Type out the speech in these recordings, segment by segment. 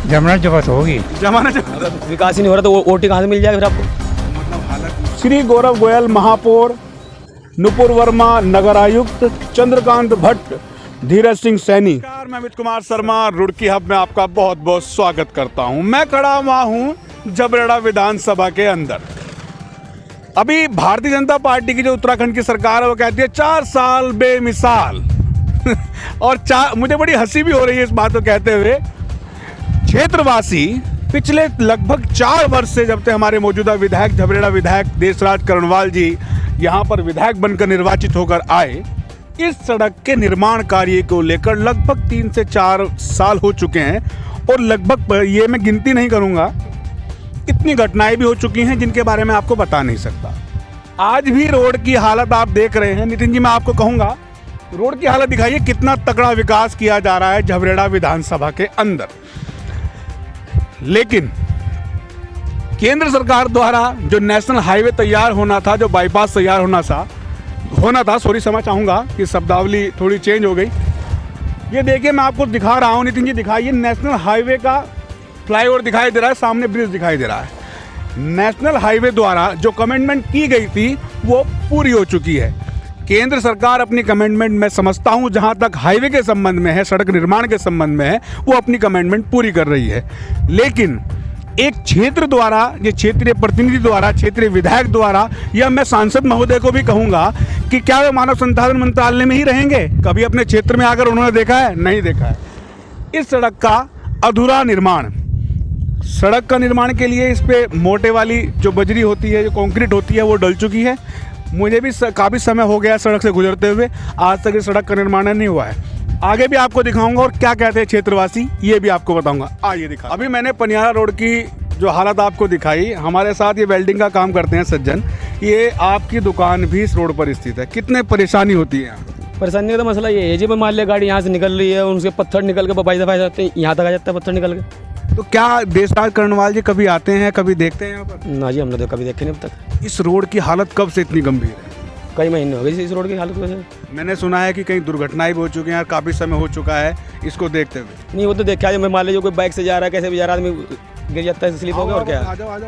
जमानत जब्त होगी। जमानत विकास ही नहीं हो रहा तो वोट कहाँ से मिल जाएगा फिर आपको? मतलब हालत। श्री गौरव गोयल महापौर, नुपुर वर्मा नगर आयुक्त, चंद्रकांत भट्ट, धीरज सिंह सैनी। नमस्कार, मैं अमित कुमार शर्मा रुड़की हब में आपका बहुत बहुत स्वागत करता हूं। मैं खड़ा हुआ हूं जबरेड़ा विधानसभा के अंदर। अभी भारतीय जनता पार्टी की जो उत्तराखंड की सरकार है वो कहती है 4 साल बेमिसाल और मुझे बड़ी हंसी भी हो रही है इस बात को कहते हुए। क्षेत्रवासी पिछले लगभग 4 वर्ष से, जब तक हमारे मौजूदा विधायक जबरेड़ा विधायक देशराज करणवाल जी यहाँ पर विधायक बनकर निर्वाचित होकर आए, इस सड़क के निर्माण कार्य को लेकर लगभग 3 से 4 साल हो चुके हैं और लगभग, ये मैं गिनती नहीं करूँगा, इतनी घटनाएं भी हो चुकी हैं जिनके बारे में आपको बता नहीं सकता। आज भी रोड की हालत आप देख रहे हैं। नितिन जी, मैं आपको कहूँगा रोड की हालत दिखाइए, कितना तगड़ा विकास किया जा रहा है जबरेड़ा विधानसभा के अंदर। लेकिन केंद्र सरकार द्वारा जो नेशनल हाईवे तैयार होना था, जो बाईपास तैयार होना था, सॉरी क्षमा चाहूँगा कि शब्दावली थोड़ी चेंज हो गई। ये देखिए, मैं आपको दिखा रहा हूँ, नितिन जी दिखाइए, नेशनल हाईवे का फ्लाईओवर दिखाई दे रहा है, सामने ब्रिज दिखाई दे रहा है। नेशनल हाईवे द्वारा जो कमिटमेंट की गई थी वो पूरी हो चुकी है। केंद्र सरकार अपनी कमिटमेंट, मैं समझता हूं जहां तक हाईवे के संबंध में है, सड़क निर्माण के संबंध में है, वो अपनी कमिटमेंट पूरी कर रही है। लेकिन एक क्षेत्र द्वारा, ये क्षेत्रीय प्रतिनिधि द्वारा, क्षेत्रीय विधायक द्वारा, या मैं सांसद महोदय को भी कहूंगा कि क्या वे मानव संसाधन मंत्रालय में ही रहेंगे? कभी अपने क्षेत्र में आकर उन्होंने देखा है? नहीं देखा है। इस सड़क का अधूरा निर्माण, सड़क का निर्माण के लिए इस पे मोटे वाली जो बजरी होती है, जो कंक्रीट होती है, वो डल चुकी है। मुझे भी काफ़ी समय हो गया सड़क से गुजरते हुए, आज तक इस सड़क का निर्माण नहीं हुआ है। आगे भी आपको दिखाऊंगा और क्या कहते हैं क्षेत्रवासी, ये भी आपको बताऊंगा। आइए दिखा। अभी मैंने पनियारा रोड की जो हालत आपको दिखाई। हमारे साथ ये वेल्डिंग का काम करते हैं सज्जन, ये आपकी दुकान भी इस रोड पर स्थित है। कितने परेशानी होती है यहाँ? परेशानी का तो मसला ये है जी, मान लिया गाड़ी यहाँ से निकल रही है, उनसे पत्थर निकल के बाई दफा जाते हैं, यहाँ तक आ जाता है पत्थर निकल के। तो क्या देशराज करणवाल जी कभी आते हैं, कभी देखते हैं यहाँ पर? ना जी, हमने तो कभी देखे नहीं अब तक। इस रोड की हालत कब से इतनी गंभीर है? कई महीने हो गए इस रोड की हालत की वजह। मैंने सुना है कि कई दुर्घटनाएं भी हो चुकी हैं, काफ़ी समय हो चुका है इसको देखते हुए। नहीं, वो तो देखा, मैं मान लीजिए कोई बाइक से जा रहा है, कैसे भी जा रहा है, आदमी गिर जाता है, स्लिप हो गया और क्या। आ जाओ।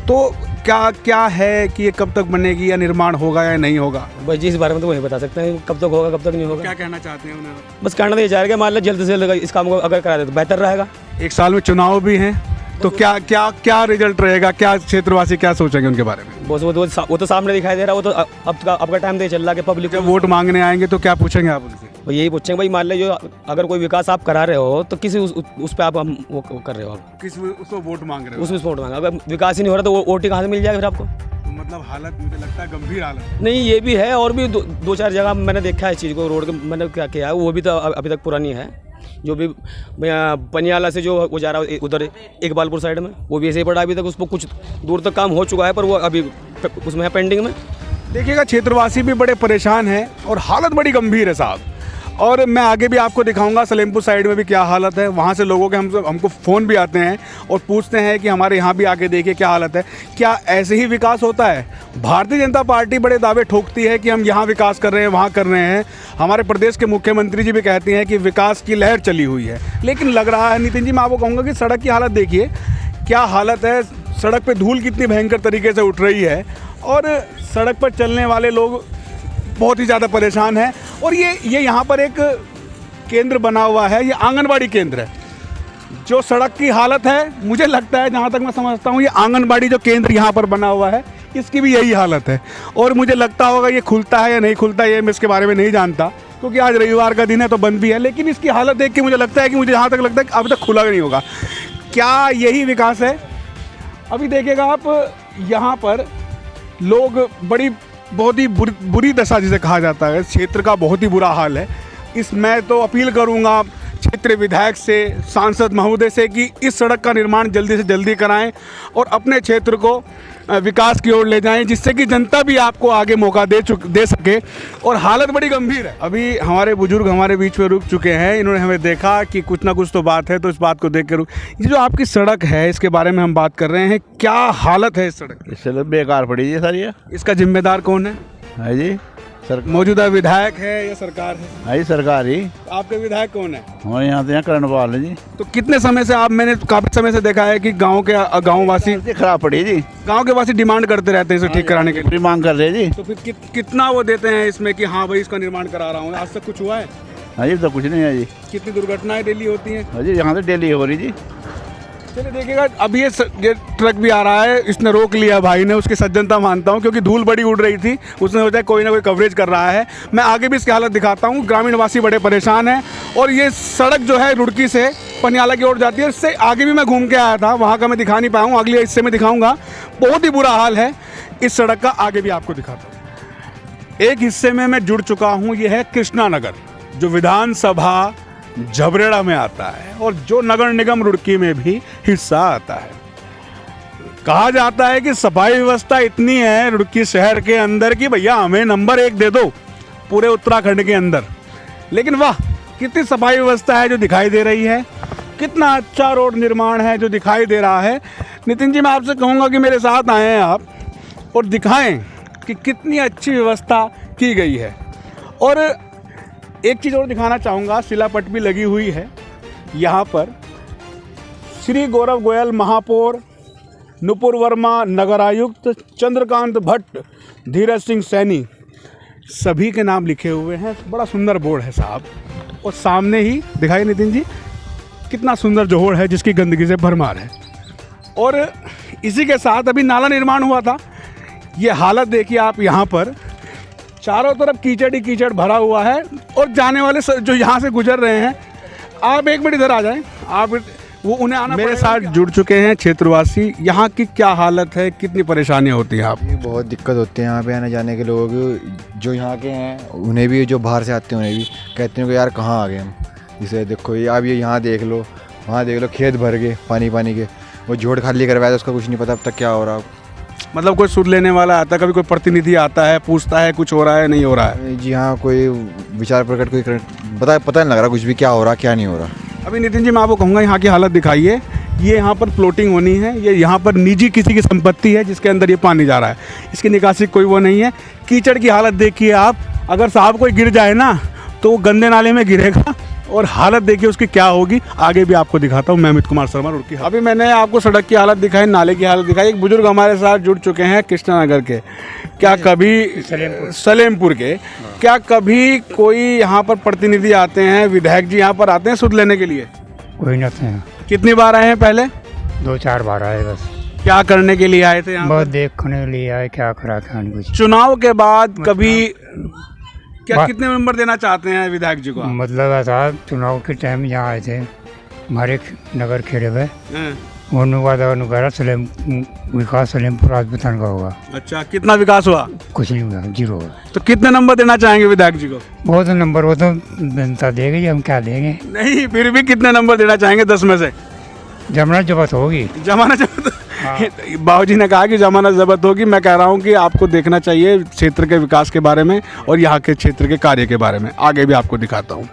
तो क्या है कि ये कब तक बनेगी, या निर्माण होगा या नहीं होगा? भाई जी, इस बारे में तो वही बता सकते हैं कब तक होगा, कब तक नहीं होगा। क्या कहना चाहते हैं उन्हें? बस कहना तो ये चाह रहे हैं, मान लो जल्द से जल्द इस काम को अगर करा दे तो बेहतर रहेगा। 1 साल में चुनाव भी हैं, तो क्या रिजल्ट रहेगा? क्या क्षेत्रवासी क्या सोचेंगे उनके बारे में? बस वो तो सामने दिखाई दे रहा है। वो तो अब का टाइम दे चल रहा है कि पब्लिक जब वोट मांगने आएंगे तो क्या पूछेंगे आप उनसे? भाई यही पूछेंगे, भाई मान लीजिए अगर कोई विकास आप करा रहे हो तो किसी उस पर आप वो कर रहे हो, आप किस उसको वोट मांग रहे हो? उसमें वोट मांगा। अगर विकास ही नहीं हो रहा तो वो वोट कहाँ से मिल जाएगा फिर आपको? तो मतलब हालत मुझे लगता है गंभीर हालत। नहीं, ये भी है, और भी 2-4 जगह मैंने देखा है इस चीज़ को, रोड के मैंने क्या किया है, वो भी तो अभी तक पूरा नहीं है। जो भी पनियाला से जो वो जा रहा है उधर इकबालपुर साइड में, वो भी ऐसे ही पड़ा अभी तक, उस पर कुछ दूर तक काम हो चुका है, पर वो अभी उसमें है पेंडिंग में। देखिएगा, क्षेत्रवासी भी बड़े परेशान हैं और हालत बड़ी गंभीर है साहब। और मैं आगे भी आपको दिखाऊंगा सलेमपुर साइड में भी क्या हालत है। वहाँ से लोगों के हमको फ़ोन भी आते हैं और पूछते हैं कि हमारे यहाँ भी आके देखिए क्या हालत है। क्या ऐसे ही विकास होता है? भारतीय जनता पार्टी बड़े दावे ठोकती है कि हम यहाँ विकास कर रहे हैं, वहाँ कर रहे हैं। हमारे प्रदेश के मुख्यमंत्री जी भी कहते हैं कि विकास की लहर चली हुई है, लेकिन लग रहा है, नितिन जी मैं आपको कहूँगा कि सड़क की हालत देखिए क्या हालत है। सड़क पर धूल कितनी भयंकर तरीके से उठ रही है और सड़क पर चलने वाले लोग बहुत ही ज़्यादा परेशान हैं। और ये यहाँ पर एक केंद्र बना हुआ है, ये आंगनबाड़ी केंद्र है। जो सड़क की हालत है, मुझे लगता है जहाँ तक मैं समझता हूँ, ये आंगनबाड़ी जो केंद्र यहाँ पर बना हुआ है, इसकी भी यही हालत है। और मुझे लगता होगा ये खुलता है या नहीं खुलता, ये मैं इसके बारे में नहीं जानता, क्योंकि आज रविवार का दिन है तो बंद भी है। लेकिन इसकी हालत देख के मुझे लगता है कि मुझे जहाँ तक लगता है कि अभी तक खुला नहीं होगा। क्या यही विकास है? अभी देखिएगा आप, यहाँ पर लोग बहुत ही बुरी दशा जिसे कहा जाता है, क्षेत्र का बहुत ही बुरा हाल है। मैं तो अपील करूंगा क्षेत्रीय विधायक से, सांसद महोदय से कि इस सड़क का निर्माण जल्दी से जल्दी कराएं और अपने क्षेत्र को विकास की ओर ले जाएं, जिससे कि जनता भी आपको आगे मौका दे सके। और हालत बड़ी गंभीर है। अभी हमारे बुजुर्ग हमारे बीच में रुक चुके हैं, इन्होंने हमें देखा कि कुछ ना कुछ तो बात है, तो इस बात को देख कर ये जो आपकी सड़क है इसके बारे में हम बात कर रहे हैं। क्या हालत है इस सड़क की? सड़क बेकार पड़ी है सर। ये इसका जिम्मेदार कौन है? जी सर मौजूदा विधायक है या सरकार है? आई सरकार ही आपके विधायक कौन है? हमारे यहाँ तो यहाँ करणपाल है जी। तो कितने समय से आप, मैंने काफी समय से देखा है कि गाँव वासी खराब पड़ी जी, गांव के वासी डिमांड करते रहते हैं इसे ठीक कराने के लिए। पूरी मांग कर रहे हैं जी। तो फिर कितना वो देते हैं इसमें कि हाँ भाई इसका निर्माण करा रहा हूँ? आज तक कुछ हुआ है? हाँ जी, तो कुछ नहीं है जी। कितनी दुर्घटनाएं डेली होती हैं? हाँ जी, यहाँ तो डेली हो रही जी। चलिए देखिएगा, अभी ये ट्रक भी आ रहा है, इसने रोक लिया भाई ने, उसकी सज्जनता मानता हूँ क्योंकि धूल बड़ी उड़ रही थी, उसने सोचा कोई ना कोई कवरेज कर रहा है। मैं आगे भी इसकी हालत दिखाता हूँ। ग्रामीण वासी बड़े परेशान हैं और ये सड़क जो है रुड़की से पनियाला की ओर जाती है, इससे आगे भी मैं घूम के आया था, वहाँ का मैं दिखा नहीं पाया हूँ, अगले हिस्से में दिखाऊँगा। बहुत ही बुरा हाल है इस सड़क का, आगे भी आपको दिखाता हूँ। एक हिस्से में मैं जुड़ चुका हूँ, ये है कृष्णा नगर, जो विधानसभा झबरेड़ा में आता है और जो नगर निगम रुड़की में भी हिस्सा आता है। कहा जाता है कि सफाई व्यवस्था इतनी है रुड़की शहर के अंदर कि भैया हमें नंबर 1 दे दो पूरे उत्तराखंड के अंदर। लेकिन वाह, कितनी सफाई व्यवस्था है जो दिखाई दे रही है, कितना अच्छा रोड निर्माण है जो दिखाई दे रहा है। नितिन जी, मैं आपसे कहूँगा कि मेरे साथ आए हैं आप और दिखाएं कि कितनी अच्छी व्यवस्था की गई है। और एक चीज़ और दिखाना चाहूँगा, शिलापट भी लगी हुई है यहाँ पर। श्री गौरव गोयल महापौर, नुपुर वर्मा नगर आयुक्त, चंद्रकांत भट्ट, धीरज सिंह सैनी, सभी के नाम लिखे हुए हैं। बड़ा सुंदर बोर्ड है साहब। और सामने ही दिखाई नितिन जी, कितना सुंदर जोहड़ है जिसकी गंदगी से भरमार है। और इसी के साथ अभी नाला निर्माण हुआ था। ये हालत देखिए आप, यहाँ पर चारों तरफ कीचड़ ही कीचड़ भरा हुआ है और जाने वाले जो यहाँ से गुजर रहे हैं, आप एक मिनट इधर आ जाएं, आप वो उन्हें आना। मेरे साथ जुड़ चुके हैं क्षेत्रवासी। यहाँ की क्या हालत है, कितनी परेशानियाँ होती हैं आप? बहुत दिक्कत होती है यहाँ पे आने जाने के लोगों को, जो यहाँ के हैं उन्हें भी, जो बाहर से आते हैं उन्हें भी कहते हैं कि यार कहाँ आ गए हम। इसे देखो, ये आप ये यहाँ देख लो, वहाँ देख लो, खेत भर गए पानी के। वो जोड़ खाली करवाया था, उसका कुछ नहीं पता अब तक क्या हो रहा। मतलब कोई सुध लेने वाला आता है, कभी कोई प्रतिनिधि आता है, पूछता है कुछ हो रहा है नहीं हो रहा है? जी हाँ, कोई विचार प्रकट कोई पता नहीं लग रहा कुछ भी, क्या हो रहा क्या नहीं हो रहा। अभी नितिन जी, मैं आपको कहूँगा यहाँ की हालत दिखाइए। ये यहाँ पर प्लॉटिंग होनी है, ये यहाँ पर निजी किसी की संपत्ति है जिसके अंदर ये पानी जा रहा है, इसकी निकासी कोई वो नहीं है। कीचड़ की हालत देखिए आप, अगर साहब कोई गिर जाए ना तो वो गंदे नाले में गिरेगा और हालत देखिए उसकी क्या होगी। आगे भी आपको दिखाता हूँ। मैं अमित कुमार शर्मा, रुड़की। अभी मैंने आपको सड़क की हालत दिखाई, नाले की हालत दिखाई। एक बुजुर्ग हमारे साथ जुड़ चुके हैं कृष्णा नगर के, क्या कभी सलेमपुर के, क्या कभी कोई यहाँ पर प्रतिनिधि आते हैं, विधायक जी यहाँ पर आते हैं सुध लेने के लिए? कोई न थे। कितनी बार आए हैं पहले? 2-4 बार आए बस। क्या करने के लिए आए थे यहाँ? बहुत देखने के लिए आए, क्या करा था कुछ। चुनाव के बाद कभी क्या कितने नंबर देना चाहते हैं विधायक जी को? मतलब ऐसा, चुनाव के टाइम यहाँ आए थे हमारे नगर खेड़े में, उन्होंने सलेम विकास सलेमपुर राजपूतान का होगा। अच्छा, कितना विकास हुआ? कुछ नहीं हुआ, 0 हुआ। तो कितने नंबर देना चाहेंगे विधायक जी को? बहुत नंबर, वो तो जनता देगी, हम क्या देंगे। नहीं, फिर भी कितने नंबर देना चाहेंगे 10 में से? जमानत जब्त होगी। जमानत जब्त? बाबूजी ने कहा कि जमानत जब्त होगी। मैं कह रहा हूँ कि आपको देखना चाहिए क्षेत्र के विकास के बारे में और यहाँ के क्षेत्र के कार्य के बारे में। आगे भी आपको दिखाता हूँ।